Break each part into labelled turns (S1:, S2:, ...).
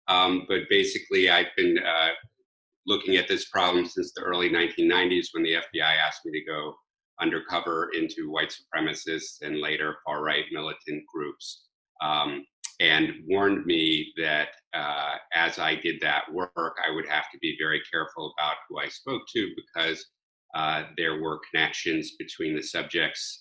S1: But basically, I've been looking at this problem since the early 1990s when the FBI asked me to go undercover into white supremacists and later far-right militant groups, and warned me that as I did that work, I would have to be very careful about who I spoke to, because there were connections between the subjects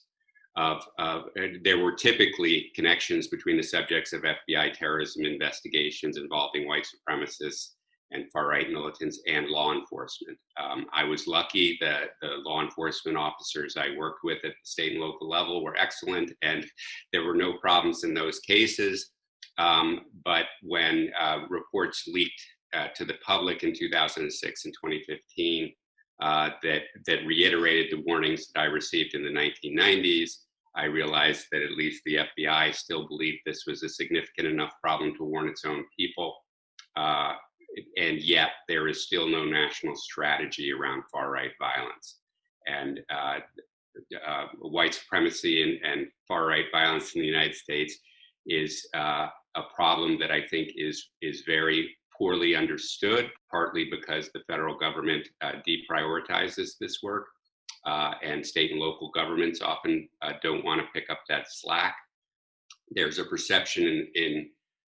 S1: there were typically connections between the subjects of FBI terrorism investigations involving white supremacists and far-right militants and law enforcement. I was lucky that the law enforcement officers I worked with at the state and local level were excellent, and there were no problems in those cases. But when reports leaked to the public in 2006 and 2015 that reiterated the warnings that I received in the 1990s, I realized that at least the FBI still believed this was a significant enough problem to warn its own people. And yet there is still no national strategy around far-right violence. And white supremacy and far-right violence in the United States is a problem that I think is very poorly understood, partly because the federal government deprioritizes this work, and state and local governments often don't want to pick up that slack. There's a perception in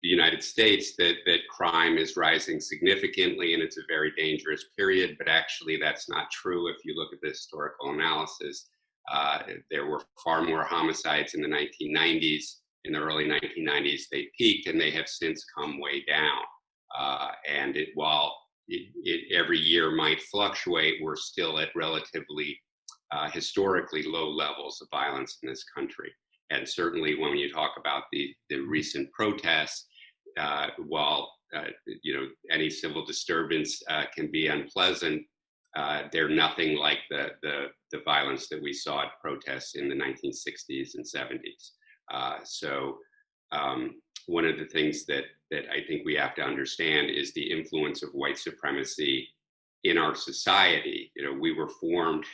S1: the United States that crime is rising significantly and it's a very dangerous period, but actually that's not true. If you look at the historical analysis, there were far more homicides in the 1990s. In the early 1990s, they peaked and they have since come way down. And while it every year might fluctuate, we're still at relatively historically low levels of violence in this country. And certainly when you talk about the recent protests, while any civil disturbance can be unpleasant, they're nothing like the violence that we saw at protests in the 1960s and 70s. So one of the things that I think we have to understand is the influence of white supremacy in our society. We were formed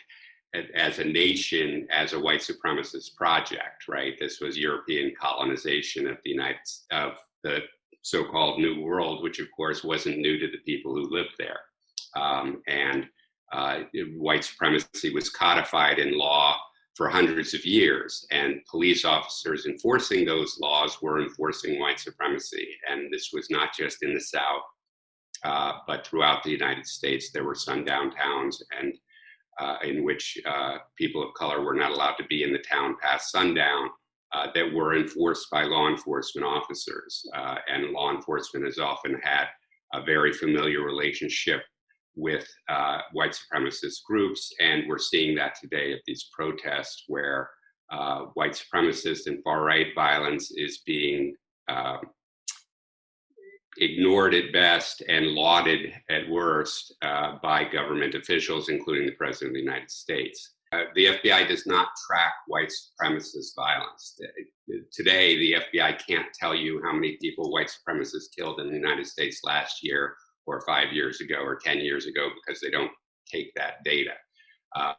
S1: as a nation as a white supremacist project, right? This was European colonization of the so-called New World, which of course wasn't new to the people who lived there. And white supremacy was codified in law for hundreds of years, and police officers enforcing those laws were enforcing white supremacy. And this was not just in the South, but throughout the United States. There were sundown towns and in which people of color were not allowed to be in the town past sundown, that were enforced by law enforcement officers. And law enforcement has often had a very familiar relationship with white supremacist groups. And we're seeing that today at these protests where white supremacist and far-right violence is being ignored at best and lauded at worst by government officials, including the President of the United States. The FBI does not track white supremacist violence. Today, the FBI can't tell you how many people white supremacists killed in the United States last year or 5 years ago or 10 years ago, because they don't take that data.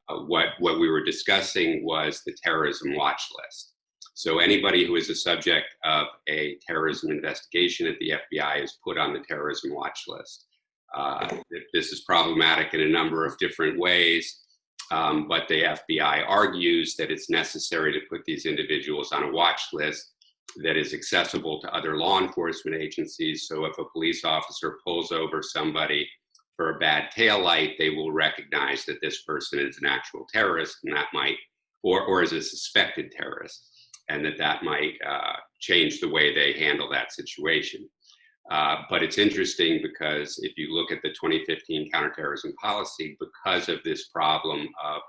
S1: What we were discussing was the terrorism watch list. So anybody who is a subject of a terrorism investigation at the FBI is put on the terrorism watch list. This is problematic in a number of different ways, but the FBI argues that it's necessary to put these individuals on a watch list that is accessible to other law enforcement agencies. So if a police officer pulls over somebody for a bad taillight, they will recognize that this person is an actual terrorist, and that might, or is a suspected terrorist, and that might change the way they handle that situation. But it's interesting because if you look at the 2015 counterterrorism policy, because of this problem of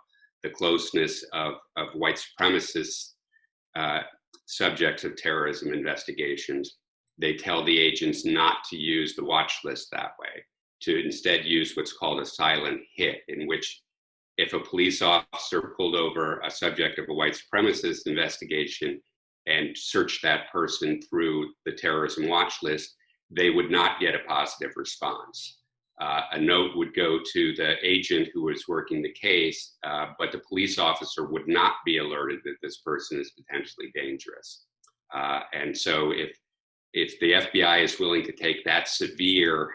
S1: the closeness of white supremacists subjects of terrorism investigations, they tell the agents not to use the watch list that way, to instead use what's called a silent hit, in which if a police officer pulled over a subject of a white supremacist investigation and searched that person through the terrorism watch list, they would not get a positive response. A note would go to the agent who was working the case, but the police officer would not be alerted that this person is potentially dangerous. And so if the FBI is willing to take that severe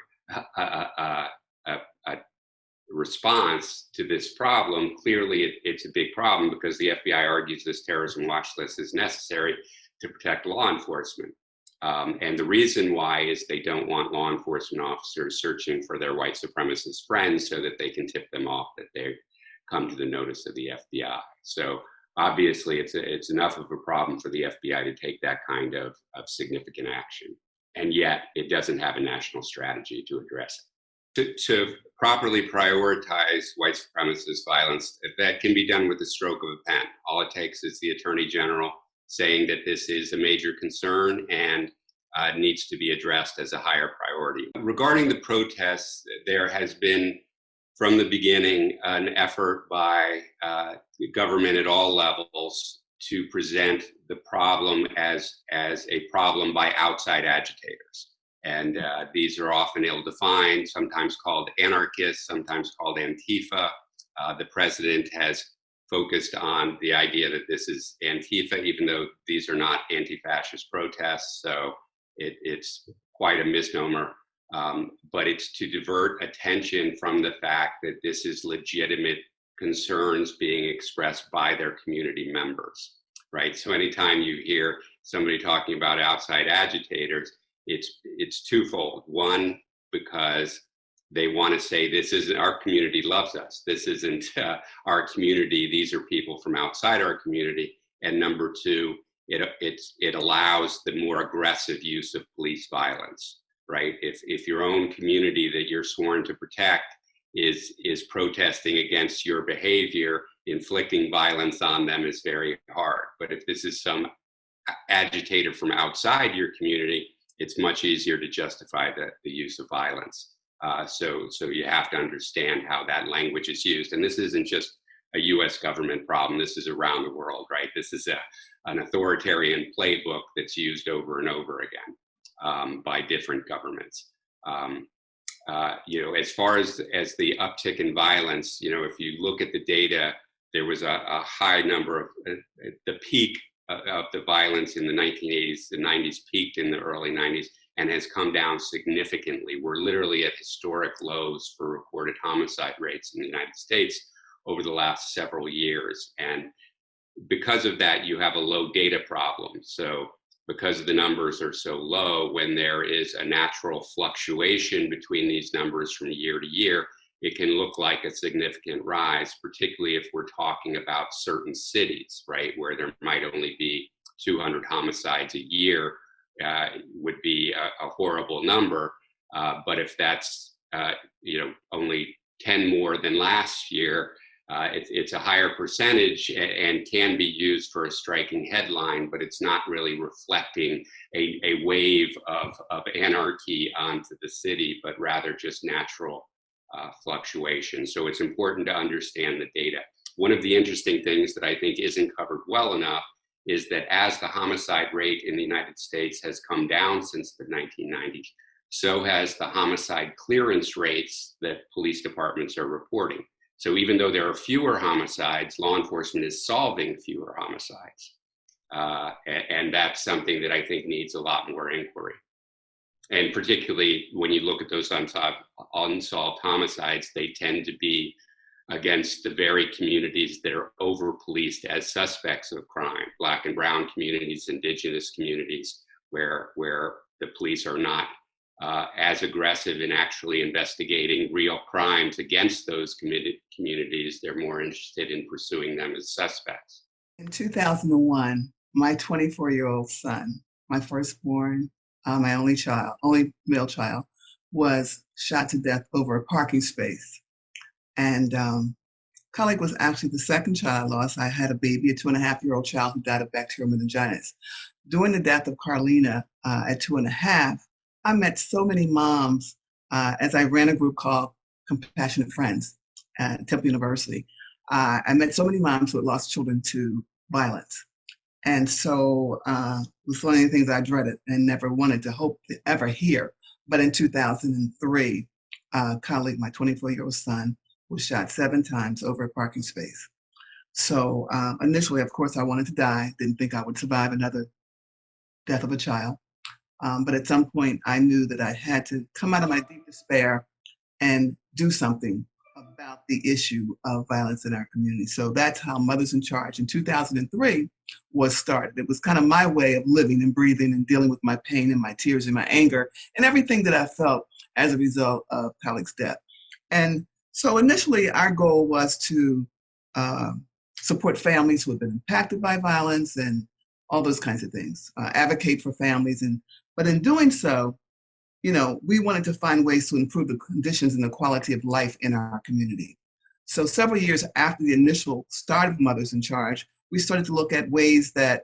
S1: response to this problem, clearly it's a big problem, because the FBI argues this terrorism watch list is necessary to protect law enforcement. And the reason why is they don't want law enforcement officers searching for their white supremacist friends so that they can tip them off that they've come to the notice of the FBI. So obviously it's enough of a problem for the FBI to take that kind of significant action. And yet it doesn't have a national strategy to address it. To properly prioritize white supremacist violence, that can be done with the stroke of a pen. All it takes is the Attorney General saying that this is a major concern and needs to be addressed as a higher priority. Regarding the protests, there has been, from the beginning, an effort by the government at all levels to present the problem as a problem by outside agitators. And these are often ill-defined, sometimes called anarchists, sometimes called Antifa. The president has focused on the idea that this is Antifa, even though these are not anti-fascist protests. So it's quite a misnomer. But it's to divert attention from the fact that this is legitimate concerns being expressed by their community members, right? So anytime you hear somebody talking about outside agitators, it's twofold. One, because they want to say this isn't, our community loves us. This isn't our community. These are people from outside our community. And number two, it allows the more aggressive use of police violence, right? If your own community that you're sworn to protect is protesting against your behavior, inflicting violence on them is very hard. But if this is some agitator from outside your community, it's much easier to justify the use of violence. So you have to understand how that language is used. And this isn't just a US government problem, this is around the world, right? This is an authoritarian playbook that's used over and over again by different governments. As far as the uptick in violence, if you look at the data, there was a high number of, the peak of the violence in the 1980s, the 90s peaked in the early 90s and has come down significantly. We're literally at historic lows for reported homicide rates in the United States over the last several years. And because of that, you have a low data problem. So because the numbers are so low, when there is a natural fluctuation between these numbers from year to year, it can look like a significant rise, particularly if we're talking about certain cities, right, where there might only be 200 homicides a year, would be a horrible number. But if that's only 10 more than last year, it's a higher percentage and can be used for a striking headline, but it's not really reflecting a wave of anarchy onto the city, but rather just natural fluctuation. So it's important to understand the data. One of the interesting things that I think isn't covered well enough is that as the homicide rate in the United States has come down since the 1990s, so has the homicide clearance rates that police departments are reporting. So even though there are fewer homicides, law enforcement is solving fewer homicides. And that's something that I think needs a lot more inquiry. And particularly when you look at those unsolved homicides, they tend to be against the very communities that are over-policed as suspects of crime, Black and brown communities, indigenous communities, where the police are not as aggressive in actually investigating real crimes against those communities. They're more interested in pursuing them as suspects.
S2: In 2001, my 24-year-old son, my firstborn, my only male child, was shot to death over a parking space. And colleague was actually the second child loss. I had a baby, a 2.5-year-old child who died of bacterial meningitis. During the death of Carlina at 2.5, I met so many moms as I ran a group called Compassionate Friends at Temple University. I met so many moms who had lost children to violence. And so it was one of the things I dreaded and never wanted to hope to ever hear. But in 2003, colleague, my 24-year-old son, was shot 7 times over a parking space. So initially, of course, I wanted to die. Didn't think I would survive another death of a child. But at some point, I knew that I had to come out of my deep despair and do something about the issue of violence in our community. So that's how Mothers in Charge in 2003 was started. It was kind of my way of living and breathing and dealing with my pain and my tears and my anger and everything that I felt as a result of Khalik's death. And so initially, our goal was to uh, support families who have been impacted by violence and all those kinds of things, advocate for families. But in doing so, we wanted to find ways to improve the conditions and the quality of life in our community. So several years after the initial start of Mothers in Charge, we started to look at ways that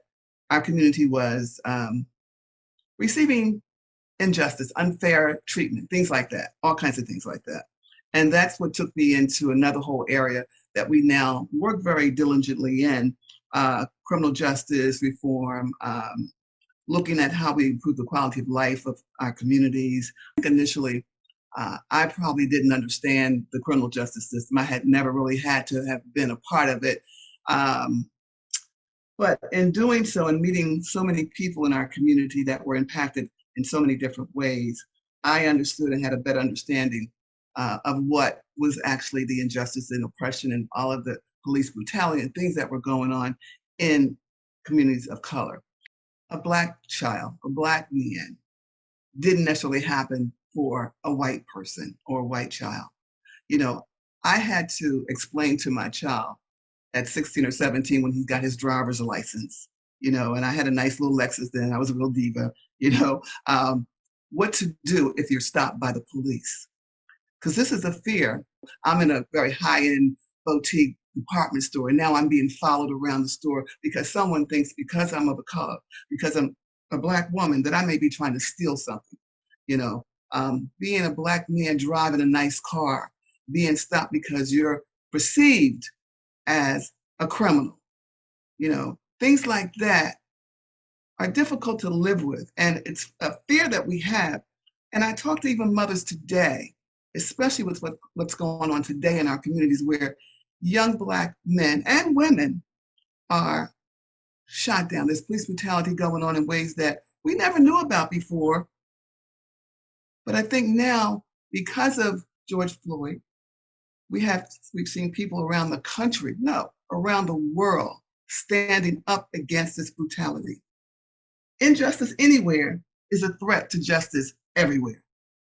S2: our community was receiving injustice, unfair treatment, things like that, all kinds of things like that. And that's what took me into another whole area that we now work very diligently in, criminal justice reform, looking at how we improve the quality of life of our communities. Initially, I probably didn't understand the criminal justice system. I had never really had to have been a part of it. But in doing so and meeting so many people in our community that were impacted in so many different ways, I understood and had a better understanding of what was actually the injustice and oppression and all of the police brutality and things that were going on in communities of color. A Black child, a Black man, didn't necessarily happen for a white person or a white child. I had to explain to my child at 16 or 17 when he got his driver's license, and I had a nice little Lexus then. I was a real diva, what to do if you're stopped by the police. Because this is a fear. I'm in a very high-end boutique department store, and now I'm being followed around the store because someone thinks because I'm of a color, because I'm a Black woman, that I may be trying to steal something. Being a Black man driving a nice car, being stopped because you're perceived as a criminal, things like that are difficult to live with. And it's a fear that we have. And I talk to even mothers today, especially with what's going on today in our communities, where young Black men and women are shot down. There's police brutality going on in ways that we never knew about before. But I think now, because of George Floyd, we've seen people around the country, no, around the world, standing up against this brutality. Injustice anywhere is a threat to justice everywhere.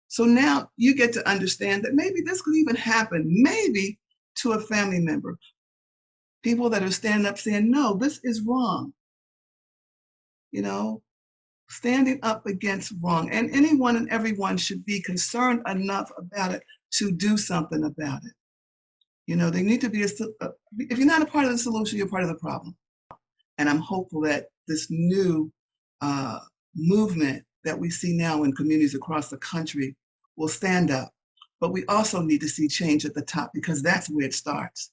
S2: So now you get to understand that maybe this could even happen, maybe to a family member. People that are standing up saying, no, this is wrong. Standing up against wrong. And anyone and everyone should be concerned enough about it to do something about it. They need to be, if you're not a part of the solution, you're part of the problem. And I'm hopeful that this new movement that we see now in communities across the country will stand up. But we also need to see change at the top, because that's where it starts.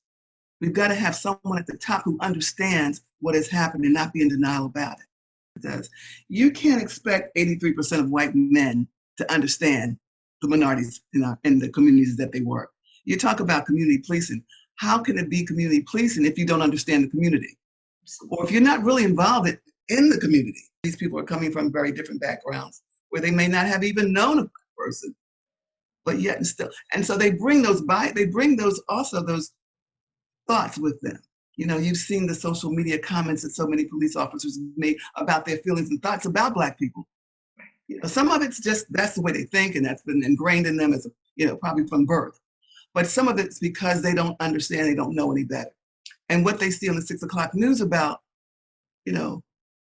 S2: We've got to have someone at the top who understands what is happening and not be in denial about it. You can't expect 83% of white men to understand the minorities in the communities that they work. You talk about community policing. How can it be community policing if you don't understand the community? Or if you're not really involved in the community? These people are coming from very different backgrounds where they may not have even known a Black person, but yet and still. And so they bring those thoughts with them. You've seen the social media comments that so many police officers made about their feelings and thoughts about Black people. Some of it's just, that's the way they think, and that's been ingrained in them as, probably from birth. But some of it's because they don't understand, they don't know any better. And what they see on the 6 o'clock news about,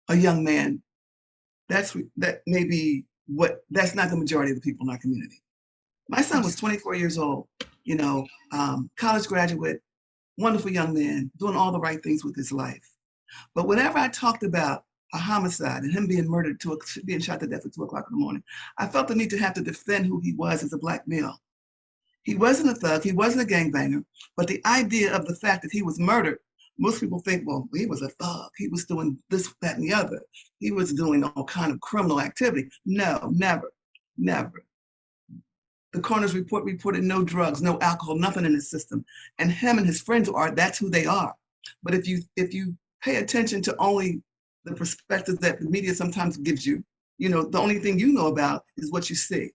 S2: a young man, that's not the majority of the people in our community. My son was 24 years old, college graduate, wonderful young man, doing all the right things with his life. But whenever I talked about a homicide and him being murdered, being shot to death at 2 o'clock in the morning, I felt the need to have to defend who he was as a Black male. He wasn't a thug, he wasn't a gangbanger, but the idea of the fact that he was murdered, most people think, well, he was a thug, he was doing this, that, and the other. He was doing all kind of criminal activity. No, never. The coroner's report reported no drugs, no alcohol, nothing in his system. And him and his friends that's who they are. But if you pay attention to only the perspective that the media sometimes gives you, You know, the only thing you know about is what you see.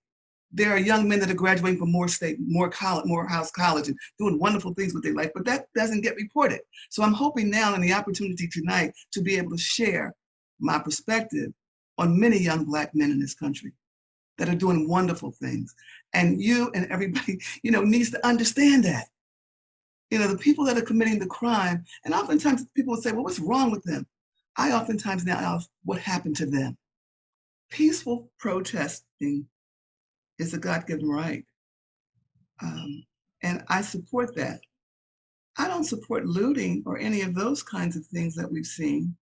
S2: There are young men that are graduating from Morehouse College and doing wonderful things with their life, but that doesn't get reported. So I'm hoping now in the opportunity tonight to be able to share my perspective on many young Black men in this country that are doing wonderful things. And you and everybody, you know, needs to understand that. You know, the people that are committing the crime, and oftentimes people will say, well, what's wrong with them? I oftentimes now ask, what happened to them? Peaceful protesting is a God-given right. And I support that. I don't support looting or any of those kinds of things that we've seen.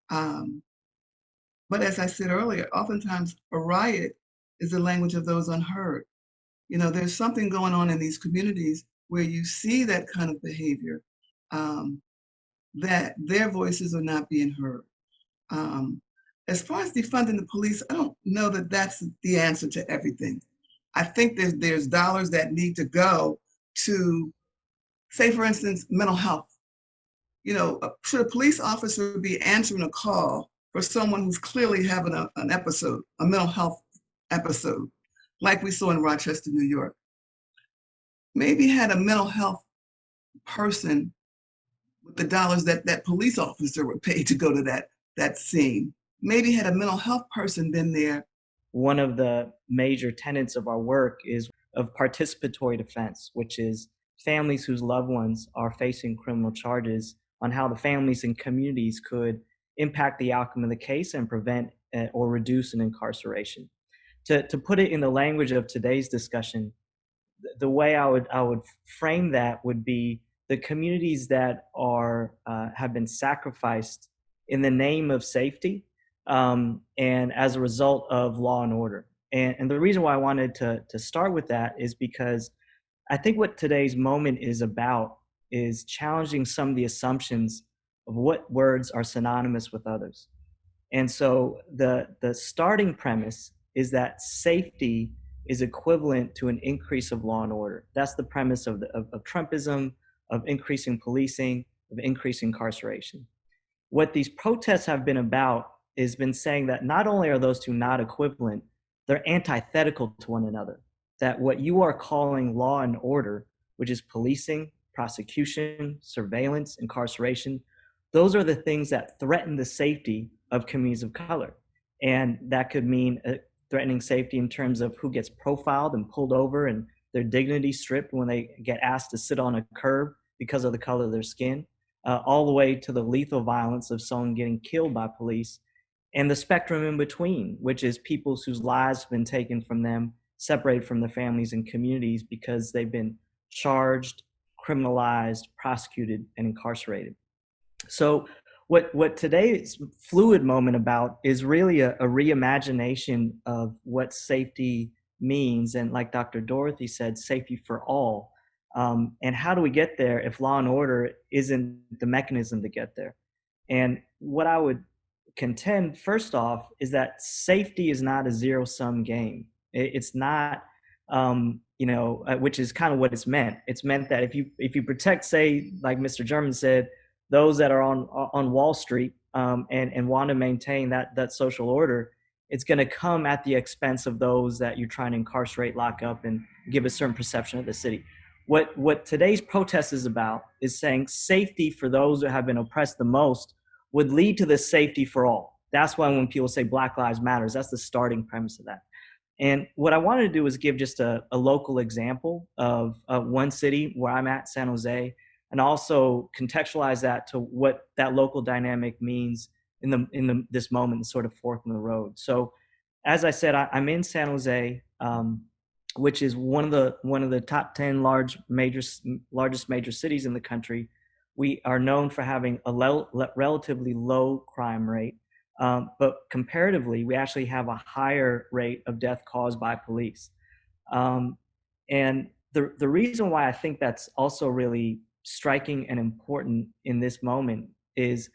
S2: But as I said earlier, oftentimes a riot is the language of those unheard. You know, there's something going on in these communities where you see that kind of behavior, that their voices are not being heard. As far as defunding the police, I don't know that that's the answer to everything. I think there's dollars that need to go to, say, for instance, mental health. You know, should a police officer be answering a call for someone who's clearly having an episode, a mental health episode, like we saw in Rochester, New York? Maybe had a mental health person with the dollars that that police officer were paid to go to that scene. Maybe had a mental health person been there.
S3: One of the major tenets of our work is of participatory defense, which is families whose loved ones are facing criminal charges, on how the families and communities could impact the outcome of the case and prevent or reduce an incarceration. To put it in the language of today's discussion, the way I would frame that would be the communities that are have been sacrificed in the name of safety, and as a result of law and order. And the reason why I wanted to start with that is because I think what today's moment is about is challenging some of the assumptions of what words are synonymous with others. And so the starting premise is that safety is equivalent to an increase of law and order. That's the premise of Trumpism, of increasing policing, of increasing incarceration. What these protests have been about is been saying that not only are those two not equivalent, they're antithetical to one another. That what you are calling law and order, which is policing, prosecution, surveillance, incarceration, those are the things that threaten the safety of communities of color. And that could mean threatening safety in terms of who gets profiled and pulled over and their dignity stripped when they get asked to sit on a curb because of the color of their skin, all the way to the lethal violence of someone getting killed by police, and the spectrum in between, which is people whose lives have been taken from them, separated from their families and communities because they've been charged, criminalized, prosecuted, and incarcerated. So what today's fluid moment about is really a reimagination of what safety means. And like Dr. Dorothy said, safety for all. And how do we get there if law and order isn't the mechanism to get there? And what I would contend first off is that safety is not a zero-sum game. It's not, which is kind of what it's meant. It's meant that if you protect, say, like Mr. German said, those that are on Wall Street and want to maintain that social order, it's going to come at the expense of those that you're trying to incarcerate, lock up, and give a certain perception of the city. What today's protest is about is saying safety for those that have been oppressed the most would lead to the safety for all. That's why when people say Black Lives Matters, that's the starting premise of that. And what I wanted to do is give just a local example of one city where I'm at, San Jose, and also contextualize that to what that local dynamic means in this moment, sort of fork in the road. So, as I said, I'm in San Jose, which is one of the top 10 largest major cities in the country. We are known for having a relatively low crime rate, but comparatively, we actually have a higher rate of death caused by police. And the reason why I think that's also really striking and important in this moment is,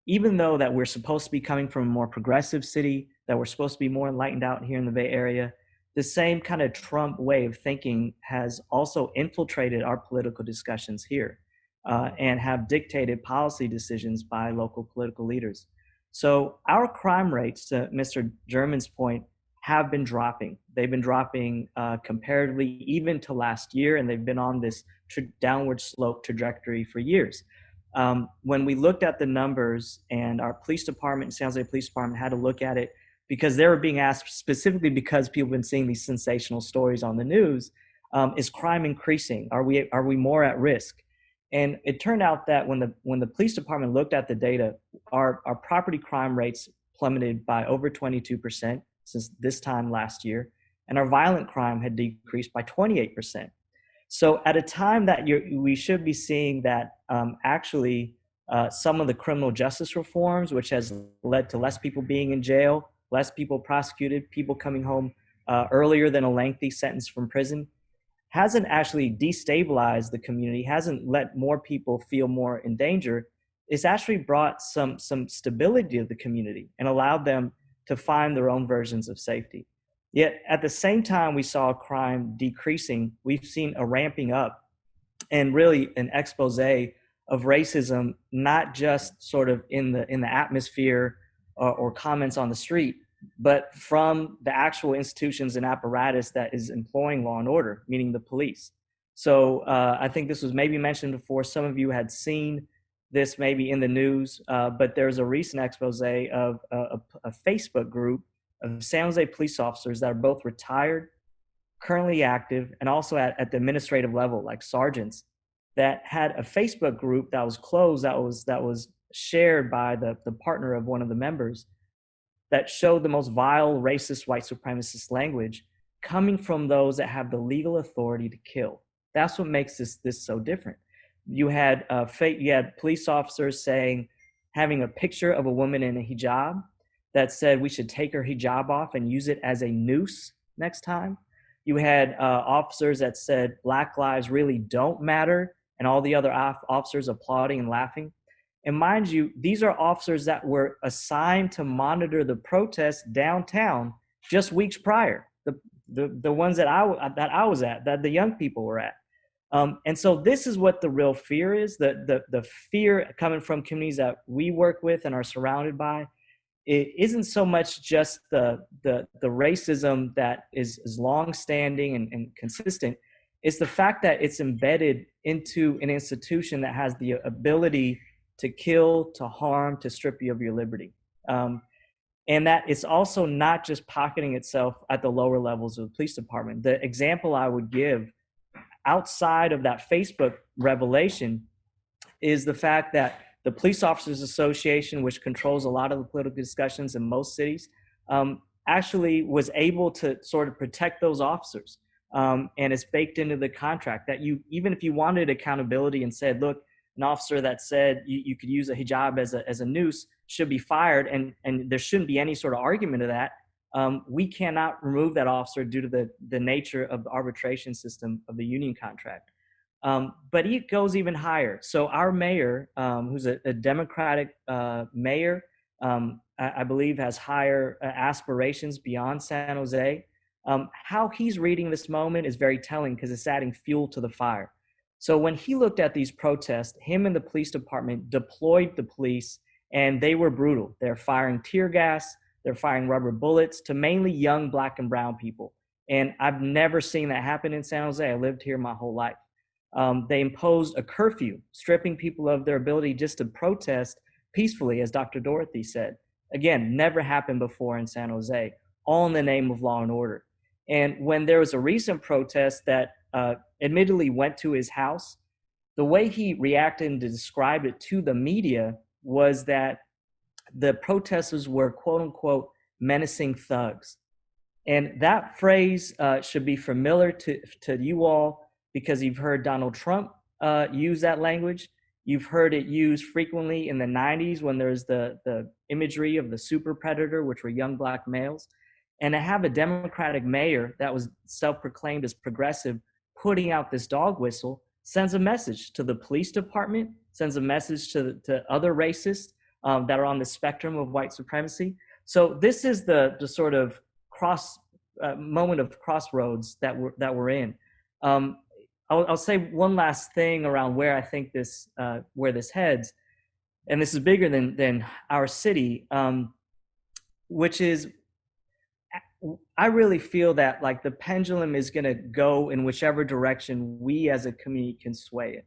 S3: even though that we're supposed to be coming from a more progressive city, that we're supposed to be more enlightened out here in the Bay Area, the same kind of Trump way of thinking has also infiltrated our political discussions here and have dictated policy decisions by local political leaders. So our crime rates, to Mr. German's point, have been dropping. They've been dropping comparatively even to last year, and they've been on this downward slope trajectory for years. When we looked at the numbers, and our police department, San Jose Police Department, had to look at it because they were being asked specifically because people have been seeing these sensational stories on the news, is crime increasing? Are we more at risk? And it turned out that when the police department looked at the data, our property crime rates plummeted by over 22% since this time last year, and our violent crime had decreased by 28%. So at a time that we should be seeing that actually some of the criminal justice reforms, which has led to less people being in jail, less people prosecuted, people coming home earlier than a lengthy sentence from prison, hasn't actually destabilized the community, hasn't let more people feel more in danger. It's actually brought some stability to the community and allowed them to find their own versions of safety. Yet at the same time we saw crime decreasing, we've seen a ramping up and really an expose of racism, not just sort of in the atmosphere or comments on the street, but from the actual institutions and apparatus that is employing law and order, meaning the police. So I think this was maybe mentioned before. Some of you had seen this maybe in the news, but there's a recent expose of a Facebook group of San Jose police officers that are both retired, currently active, and also at the administrative level, like sergeants, that had a Facebook group that was closed, that was shared by the partner of one of the members, that showed the most vile, racist, white supremacist language coming from those that have the legal authority to kill. That's what makes this so different. You had police officers having a picture of a woman in a hijab that said we should take her hijab off and use it as a noose next time. You had officers that said Black lives really don't matter, and all the other officers applauding and laughing. And mind you, these are officers that were assigned to monitor the protests downtown just weeks prior. The ones that I was at, that the young people were at. And so this is what the real fear is. The fear coming from communities that we work with and are surrounded by. It isn't so much just the racism that is longstanding and consistent. It's the fact that it's embedded into an institution that has the ability to kill, to harm, to strip you of your liberty. And that it's also not just pocketing itself at the lower levels of the police department. The example I would give outside of that Facebook revelation is the fact that the Police Officers Association, which controls a lot of the political discussions in most cities, actually was able to sort of protect those officers. And it's baked into the contract that even if you wanted accountability and said, look, an officer that said you could use a hijab as a noose should be fired, and there shouldn't be any sort of argument of that. We cannot remove that officer due to the nature of the arbitration system of the union contract. But it goes even higher. So our mayor, who's a Democratic mayor, I believe has higher aspirations beyond San Jose. How he's reading this moment is very telling because it's adding fuel to the fire. So when he looked at these protests, him and the police department deployed the police, and they were brutal. They're firing tear gas, they're firing rubber bullets to mainly young Black and brown people. And I've never seen that happen in San Jose. I lived here my whole life. They imposed a curfew, stripping people of their ability just to protest peacefully, as Dr. Dorothy said. Again, never happened before in San Jose, all in the name of law and order. And when there was a recent protest that admittedly went to his house, the way he reacted and described it to the media was that the protesters were, quote unquote, menacing thugs. And that phrase should be familiar to you all because you've heard Donald Trump use that language. You've heard it used frequently in the 90s when there's the imagery of the super predator, which were young Black males. And to have a Democratic mayor that was self-proclaimed as progressive putting out this dog whistle sends a message to the police department, sends a message to other racists that are on the spectrum of white supremacy. So this is the sort of moment of crossroads that we're in. I'll say one last thing around where I think where this heads. and this is bigger than our city, which is, I really feel that like the pendulum is going to go in whichever direction we as a community can sway it.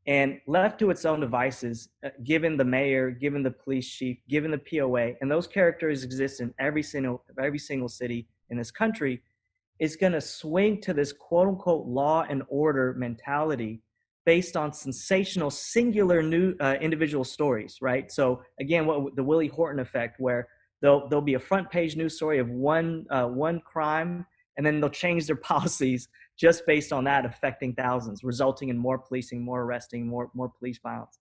S3: And left to its own devices, given the mayor, given the police chief, given the POA, and those characters exist in every single city in this country, is going to swing to this quote unquote law and order mentality based on sensational, singular new individual stories, right? So again, what the Willie Horton effect, where there'll be a front page news story of one crime, and then they'll change their policies just based on that, affecting thousands, resulting in more policing, more arresting, more police violence.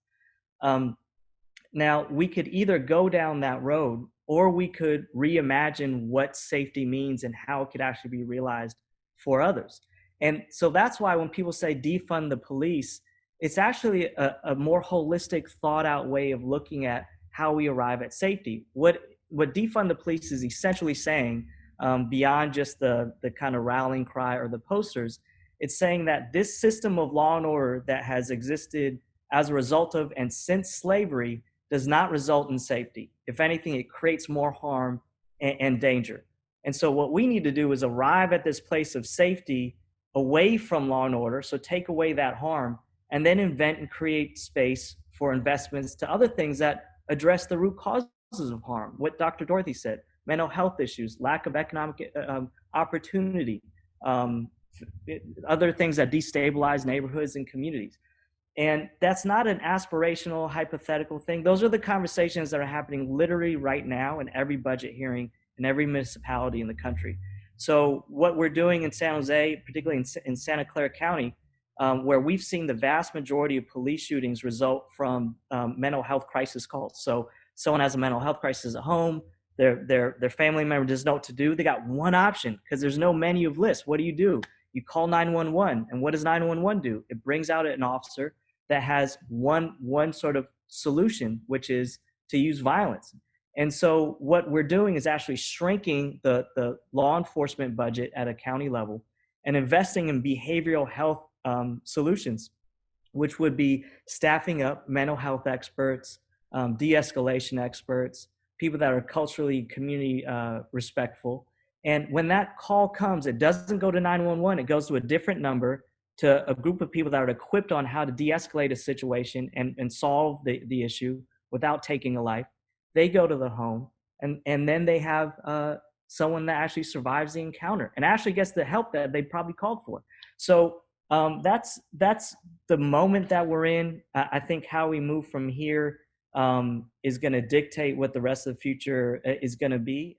S3: Now, we could either go down that road, or we could reimagine what safety means and how it could actually be realized for others. And so that's why when people say defund the police, it's actually a more holistic, thought out way of looking at how we arrive at safety. What defund the police is essentially saying, beyond just the kind of rallying cry or the posters, it's saying that this system of law and order that has existed as a result of and since slavery does not result in safety. If anything, it creates more harm and danger. And so what we need to do is arrive at this place of safety away from law and order, so take away that harm, and then invent and create space for investments to other things that address the root causes of harm. What Dr. Dorothy said, mental health issues, lack of economic opportunity, other things that destabilize neighborhoods and communities. And that's not an aspirational, hypothetical thing. Those are the conversations that are happening literally right now in every budget hearing in every municipality in the country. So what we're doing in San Jose, particularly in Santa Clara County, where we've seen the vast majority of police shootings result from mental health crisis calls. So someone has a mental health crisis at home, their family member doesn't know what to do. They got one option because there's no menu of lists. What do? You call 911, and what does 911 do? It brings out an officer that has one sort of solution, which is to use violence. And so what we're doing is actually shrinking the law enforcement budget at a county level and investing in behavioral health solutions, which would be staffing up mental health experts, de-escalation experts, people that are culturally community respectful. And when that call comes, it doesn't go to 911, it goes to a different number, to a group of people that are equipped on how to de-escalate a situation and solve the issue without taking a life. They go to the home, and then they have someone that actually survives the encounter and actually gets the help that they probably called for. So that's the moment that we're in. I think how we move from here is going to dictate what the rest of the future is going to be.